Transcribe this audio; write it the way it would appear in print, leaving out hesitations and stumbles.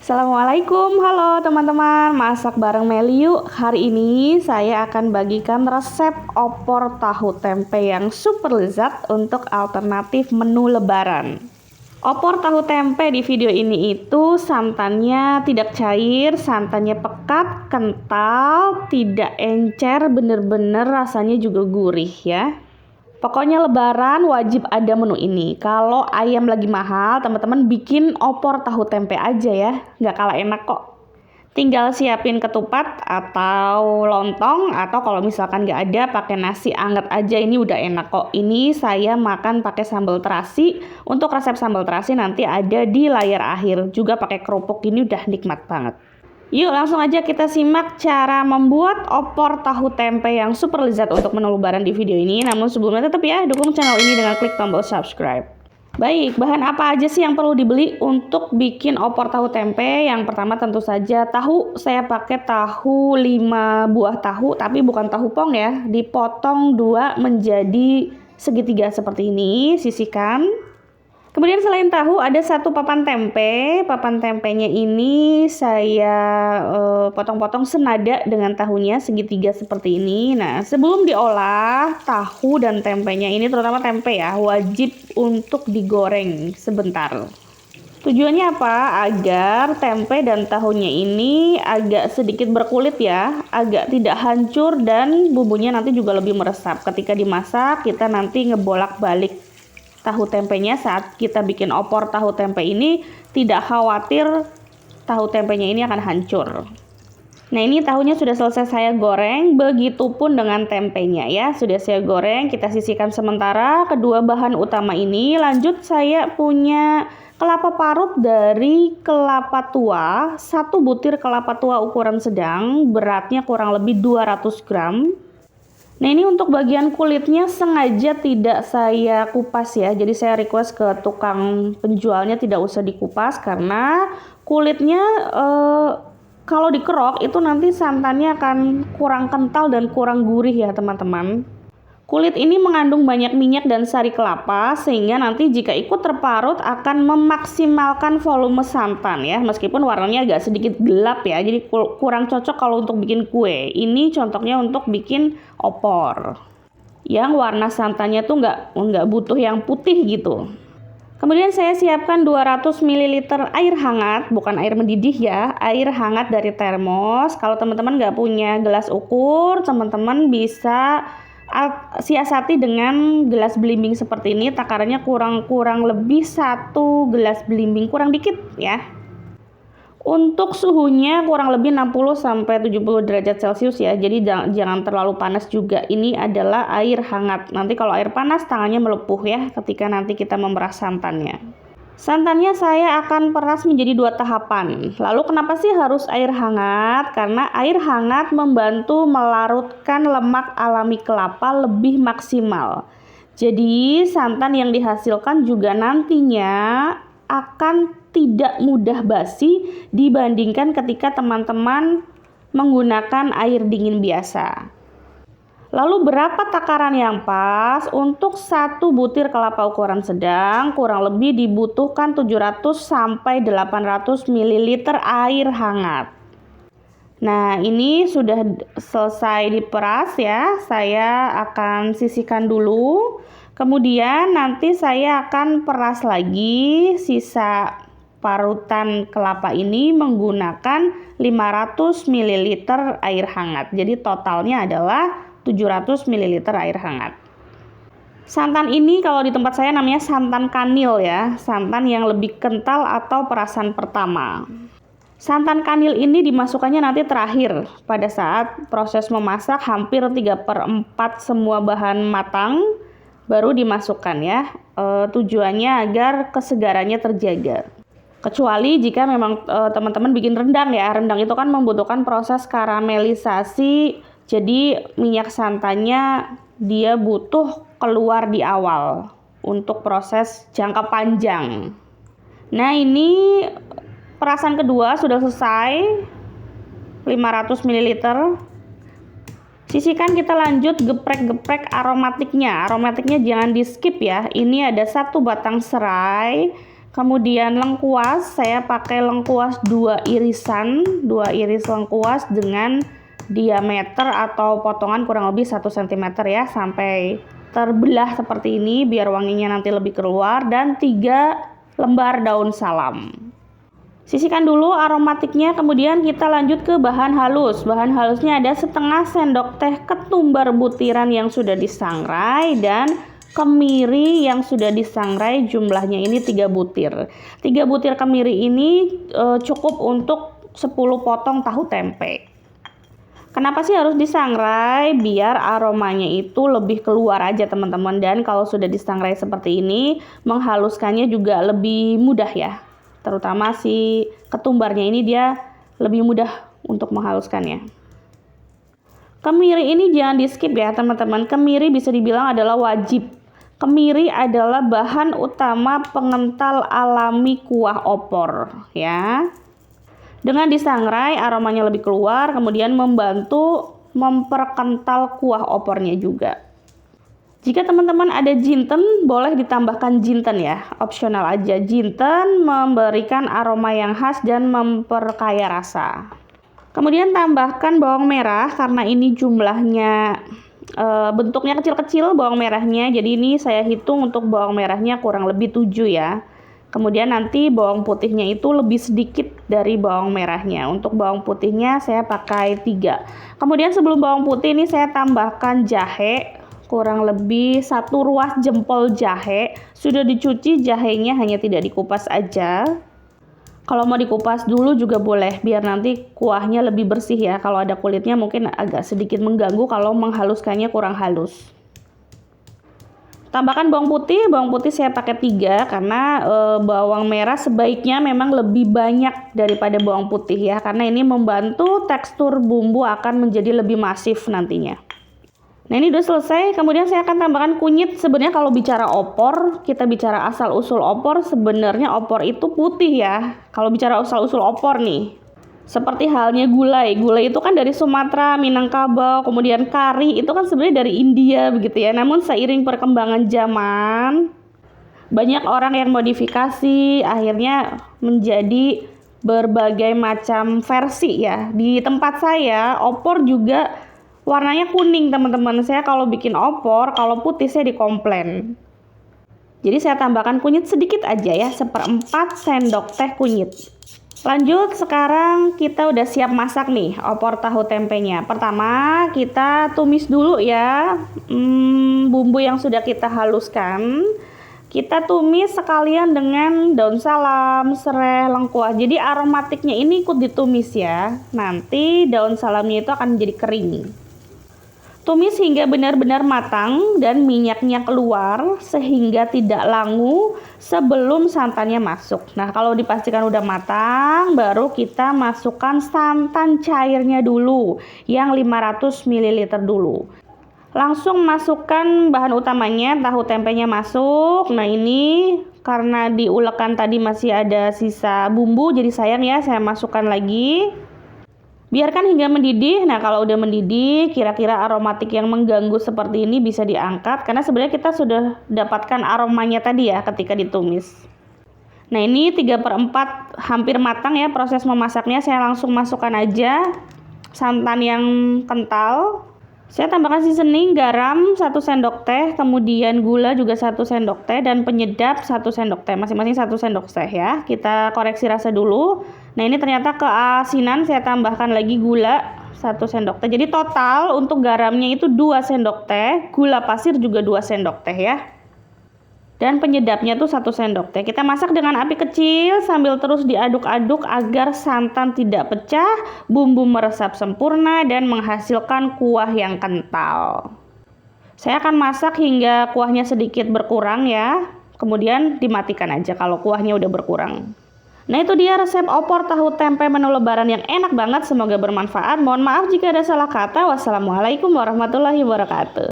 Assalamualaikum, halo teman-teman, masak bareng Meli yuk. Hari ini saya akan bagikan resep opor tahu tempe yang super lezat untuk alternatif menu lebaran. Opor tahu tempe di video ini itu santannya tidak cair, santannya pekat, kental, tidak encer, bener-bener rasanya juga gurih ya. Pokoknya lebaran wajib ada menu ini. Kalau ayam lagi mahal, teman-teman bikin opor tahu tempe aja ya. Nggak kalah enak kok. Tinggal siapin ketupat atau lontong, atau kalau misalkan nggak ada pakai nasi anget aja, ini udah enak kok. Ini saya makan pakai sambal terasi. Untuk resep sambal terasi nanti ada di layar akhir. Juga pakai kerupuk, ini udah nikmat banget. Yuk langsung aja kita simak cara membuat opor tahu tempe yang super lezat untuk menu lebaran di video ini. Namun sebelumnya tetap ya dukung channel ini dengan klik tombol subscribe. Baik, bahan apa aja sih yang perlu dibeli untuk bikin opor tahu tempe? Yang pertama tentu saja tahu. Saya pakai tahu 5 buah tahu, tapi bukan tahu pong ya. Dipotong 2 menjadi segitiga seperti ini, sisihkan. Kemudian selain tahu ada 1 papan tempe. Papan tempenya ini saya potong-potong senada dengan tahunya segitiga seperti ini. Nah, sebelum diolah tahu dan tempenya ini, terutama tempe ya, wajib untuk digoreng sebentar. Tujuannya apa? Agar tempe dan tahunya ini agak sedikit berkulit ya, agak tidak hancur dan bumbunya nanti juga lebih meresap. Ketika dimasak kita nanti ngebolak-balik tahu tempenya saat kita bikin opor tahu tempe ini, tidak khawatir tahu tempenya ini akan hancur. Nah, ini tahunya sudah selesai saya goreng, begitupun dengan tempenya ya. Sudah saya goreng, kita sisihkan sementara kedua bahan utama ini. Lanjut saya punya kelapa parut dari kelapa tua, 1 butir kelapa tua ukuran sedang, beratnya kurang lebih 200 gram. Nah, ini untuk bagian kulitnya sengaja tidak saya kupas ya. Jadi saya request ke tukang penjualnya tidak usah dikupas karena kulitnya kalau dikerok itu nanti santannya akan kurang kental dan kurang gurih ya teman-teman. Kulit ini mengandung banyak minyak dan sari kelapa sehingga nanti jika ikut terparut akan memaksimalkan volume santan ya. Meskipun warnanya agak sedikit gelap ya, jadi kurang cocok kalau untuk bikin kue. Ini contohnya untuk bikin opor yang warna santannya tuh nggak butuh yang putih gitu. Kemudian saya siapkan 200 ml air hangat, bukan air mendidih ya, air hangat dari termos. Kalau teman-teman nggak punya gelas ukur, teman-teman bisa siasati dengan gelas belimbing seperti ini. Takarannya kurang lebih 1 gelas belimbing, kurang dikit ya. Untuk suhunya kurang lebih 60-70 derajat Celcius ya. Jadi jangan terlalu panas juga. Ini adalah air hangat. Nanti kalau air panas tangannya melepuh ya ketika nanti kita memeras santannya. Santannya saya akan peras menjadi 2 tahapan. Lalu kenapa sih harus air hangat? Karena air hangat membantu melarutkan lemak alami kelapa lebih maksimal. Jadi santan yang dihasilkan juga nantinya akan tidak mudah basi dibandingkan ketika teman-teman menggunakan air dingin biasa. Lalu berapa takaran yang pas? Untuk 1 butir kelapa ukuran sedang kurang lebih dibutuhkan 700-800 ml air hangat. Nah, ini sudah selesai diperas ya. Saya akan sisihkan dulu. Kemudian nanti saya akan peras lagi sisa parutan kelapa ini menggunakan 500 ml air hangat. Jadi totalnya adalah 700 ml air hangat. Santan ini kalau di tempat saya namanya santan kanil ya, santan yang lebih kental atau perasan pertama. Santan kanil ini dimasukkannya nanti terakhir pada saat proses memasak, hampir 3/4 semua bahan matang baru dimasukkan ya. Tujuannya agar kesegarannya terjaga. Kecuali jika memang teman-teman bikin rendang ya, rendang itu kan membutuhkan proses karamelisasi. Jadi minyak santannya dia butuh keluar di awal untuk proses jangka panjang. Nah, ini perasan kedua sudah selesai, 500 ml. Sisihkan, kita lanjut geprek-geprek aromatiknya. Aromatiknya jangan di skip ya. Ini ada 1 batang serai, Kemudian lengkuas, saya pakai lengkuas 2 irisan, 2 iris lengkuas dengan diameter atau potongan kurang lebih 1 cm ya, sampai terbelah seperti ini biar wanginya nanti lebih keluar, dan 3 lembar daun salam. Sisihkan dulu aromatiknya, kemudian kita lanjut ke bahan halus. Bahan halusnya ada setengah sendok teh ketumbar butiran yang sudah disangrai dan kemiri yang sudah disangrai, jumlahnya ini 3 butir. 3 butir kemiri ini cukup untuk 10 potong tahu tempe. Kenapa sih harus disangrai? Biar aromanya itu lebih keluar aja teman-teman, dan kalau sudah disangrai seperti ini menghaluskannya juga lebih mudah ya. Terutama si ketumbarnya ini dia lebih mudah untuk menghaluskannya. Kemiri ini jangan di skip ya teman-teman. Kemiri bisa dibilang adalah wajib. Kemiri adalah bahan utama pengental alami kuah opor ya. Dengan disangrai aromanya lebih keluar, kemudian membantu memperkental kuah opornya juga. Jika teman-teman ada jinten, boleh ditambahkan jinten ya, opsional aja. Jinten memberikan aroma yang khas dan memperkaya rasa. Kemudian tambahkan bawang merah, karena ini jumlahnya bentuknya kecil-kecil bawang merahnya, jadi ini saya hitung untuk bawang merahnya kurang lebih 7 ya. Kemudian nanti bawang putihnya itu lebih sedikit dari bawang merahnya. Untuk bawang putihnya saya pakai 3. Kemudian sebelum bawang putih ini saya tambahkan jahe, kurang lebih 1 ruas jempol jahe. Sudah dicuci jahenya, hanya tidak dikupas aja. Kalau mau dikupas dulu juga boleh, biar nanti kuahnya lebih bersih ya. Kalau ada kulitnya mungkin agak sedikit mengganggu kalau menghaluskannya kurang halus. Tambahkan bawang putih saya pakai 3 karena bawang merah sebaiknya memang lebih banyak daripada bawang putih ya, karena ini membantu tekstur bumbu akan menjadi lebih masif nantinya. Nah ini udah selesai, kemudian saya akan tambahkan kunyit. Sebenarnya kalau bicara opor, kita bicara asal-usul opor, sebenarnya opor itu putih ya. Kalau bicara asal-usul opor nih, seperti halnya gulai. Gulai itu kan dari Sumatera, Minangkabau, kemudian kari itu kan sebenarnya dari India begitu ya. Namun seiring perkembangan zaman, banyak orang yang modifikasi, akhirnya menjadi berbagai macam versi ya. Di tempat saya, opor juga warnanya kuning teman-teman. Saya kalau bikin opor, kalau putih saya dikomplain. Jadi saya tambahkan kunyit sedikit aja ya, 1/4 sendok teh kunyit. Lanjut, sekarang kita udah siap masak nih opor tahu tempenya. Pertama kita tumis dulu ya bumbu yang sudah kita haluskan. Kita tumis sekalian dengan daun salam, serai, lengkuas. Jadi aromatiknya ini ikut ditumis ya. Nanti daun salamnya itu akan menjadi kering. Tumis hingga benar-benar matang dan minyaknya keluar sehingga tidak langu sebelum santannya masuk. Nah, kalau dipastikan udah matang, baru kita masukkan santan cairnya dulu yang 500 ml dulu. Langsung masukkan bahan utamanya, tahu tempenya masuk. Nah, ini karena diulekan tadi masih ada sisa bumbu, jadi sayang ya saya masukkan lagi. Biarkan hingga mendidih. Nah, kalau udah mendidih, kira-kira aromatik yang mengganggu seperti ini bisa diangkat. Karena sebenarnya kita sudah dapatkan aromanya tadi ya ketika ditumis. Nah, ini 3/4 hampir matang ya proses memasaknya. Saya langsung masukkan aja santan yang kental. Saya tambahkan seasoning, garam 1 sendok teh, kemudian gula juga 1 sendok teh, dan penyedap 1 sendok teh, masing-masing 1 sendok teh ya. Kita koreksi rasa dulu. Nah ini ternyata keasinan, saya tambahkan lagi gula 1 sendok teh. Jadi total untuk garamnya itu 2 sendok teh, gula pasir juga 2 sendok teh ya. Dan penyedapnya tuh 1 sendok teh. Kita masak dengan api kecil sambil terus diaduk-aduk agar santan tidak pecah, bumbu meresap sempurna dan menghasilkan kuah yang kental. Saya akan masak hingga kuahnya sedikit berkurang ya. Kemudian dimatikan aja kalau kuahnya udah berkurang. Nah itu dia resep opor tahu tempe menu lebaran yang enak banget. Semoga bermanfaat. Mohon maaf jika ada salah kata. Wassalamualaikum warahmatullahi wabarakatuh.